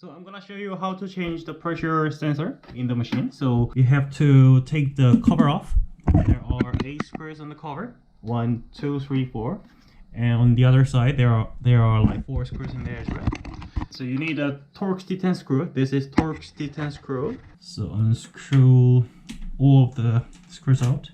So I'm gonna show you how to change the pressure sensor in the machine. So you have to take the cover off. There are 8 screws on the cover. 1, 2, 3, 4. And on the other side there are like 4 screws in there as well. So you need a Torx T10 screw. This is Torx T10 screw. So unscrew all of the screws out.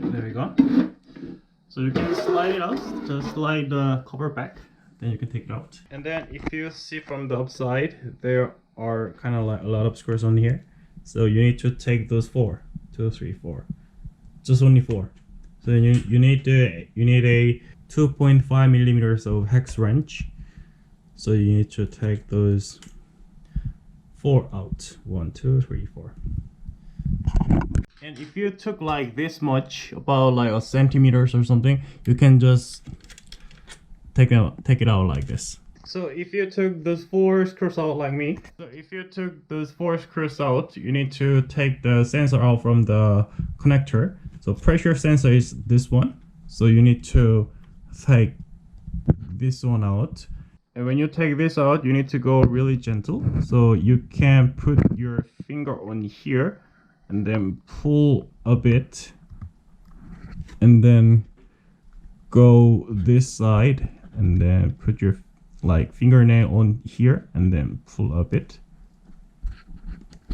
There we go. So you can slide it out, just slide the cover back, then you can take it out. And then if you see from the upside, there are kind of like a lot of screws on here. So you need to take those 4, 2, 3, 4, just only 4. So you need a 2.5 millimeters of hex wrench. So you need to take those 4 out. 1, 2, 3, 4. And if you took like this much, about like a centimeters or something, you can just take it out like this. So if you took those 4 screws out like me, you need to take the sensor out from the connector. So pressure sensor is this one. So you need to take this one out. And when you take this out, you need to go really gentle. So you can put your finger on here and then pull a bit, and then go this side, and then put your like fingernail on here, and then pull a bit.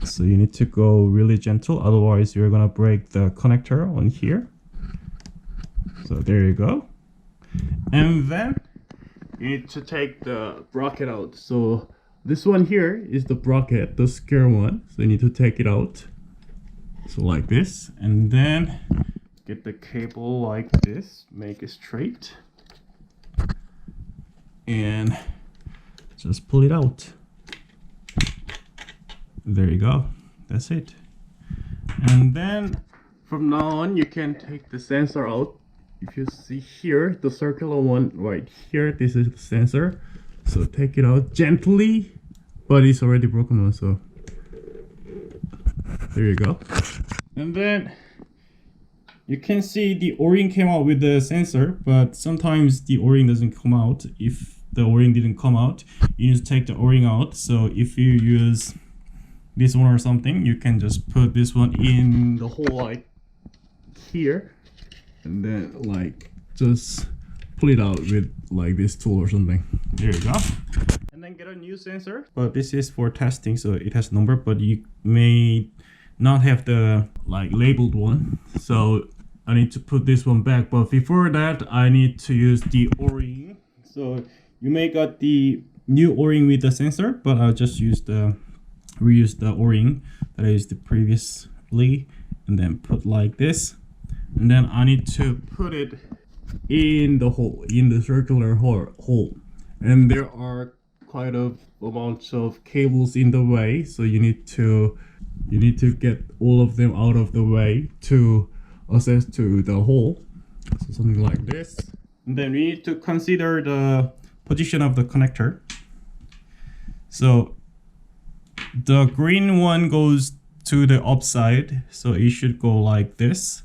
So you need to go really gentle, otherwise you're gonna break the connector on here. So there you go. And then you need to take the bracket out. So this one here is the bracket, the square one. So you need to take it out. So like this, and then get the cable like this, make it straight, and just pull it out. There you go, that's it. And then from now on you can take the sensor out. If you see here, the circular one right here, this is the sensor. So take it out gently, but it's already broken one, so there you go. And then you can see the O-ring came out with the sensor, but sometimes the O-ring doesn't come out. If the O-ring didn't come out, you need to take the O-ring out. So if you use this one or something, you can just put this one in the hole like here, and then like just pull it out with like this tool or something. There you go. And then get a new sensor. But this is for testing, so it has number, but you may not have the like labeled one, so I need to put this one back. But before that, I need to use the O-ring. So you may got the new O-ring with the sensor, but I'll just reuse the O-ring that I used previously, and then put like this. And then I need to put it in the hole, in the circular hole. And there are quite a bunch of cables in the way, so you need to get all of them out of the way to access to the hole. So something like this. And then we need to consider the position of the connector. So the green one goes to the upside, so it should go like this.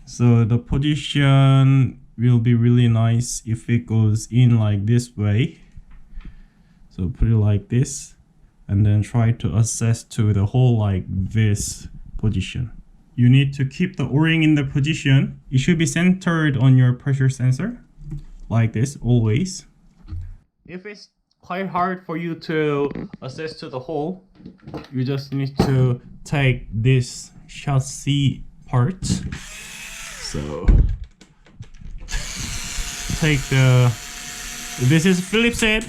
So the position will be really nice if it goes in like this way. So put it like this, and then try to access to the hole like this position. You need to keep the O-ring in the position. It should be centered on your pressure sensor, like this, always. If it's quite hard for you to access to the hole, you just need to take this chassis part. So take this is Phillips head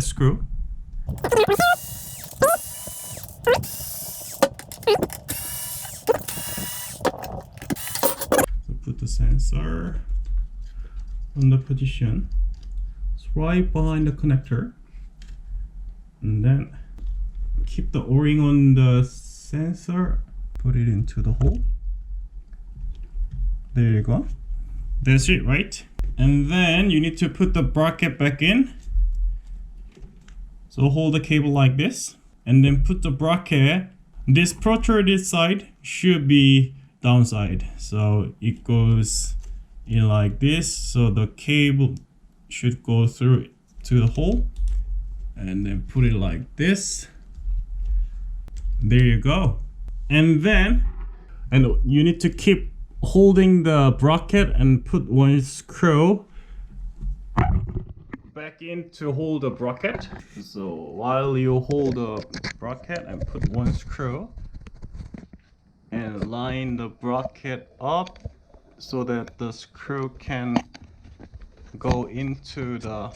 screw. So put the sensor on the position. It's right behind the connector, and then keep the O-ring on the sensor. Put it into the hole. There you go. That's it, right? And then you need to put the bracket back in. So hold the cable like this, and then put the bracket. This protruded side should be downside, so it goes in like this, so the cable should go through to the hole, and then put it like this. There you go. And then you need to keep holding the bracket and put one screw back in to hold the bracket. So while you hold the bracket and put one screw and line the bracket up so that the screw can go into the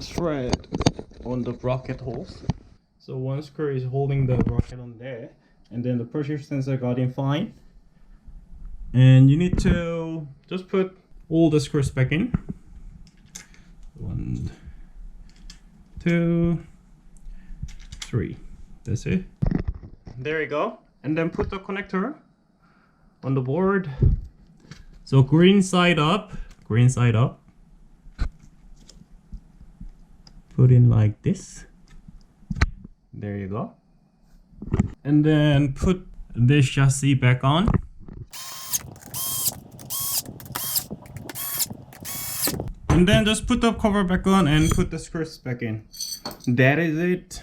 thread on the bracket holes. So one screw is holding the bracket on there, and then the pressure sensor got in fine. And you need to just put all the screws back in. 1, 2, 3. That's it. There you go. And then put the connector on the board. So green side up, green side up. Put in like this. There you go. And then put this chassis back on. And then just put the cover back on and put the screws back in. That is it.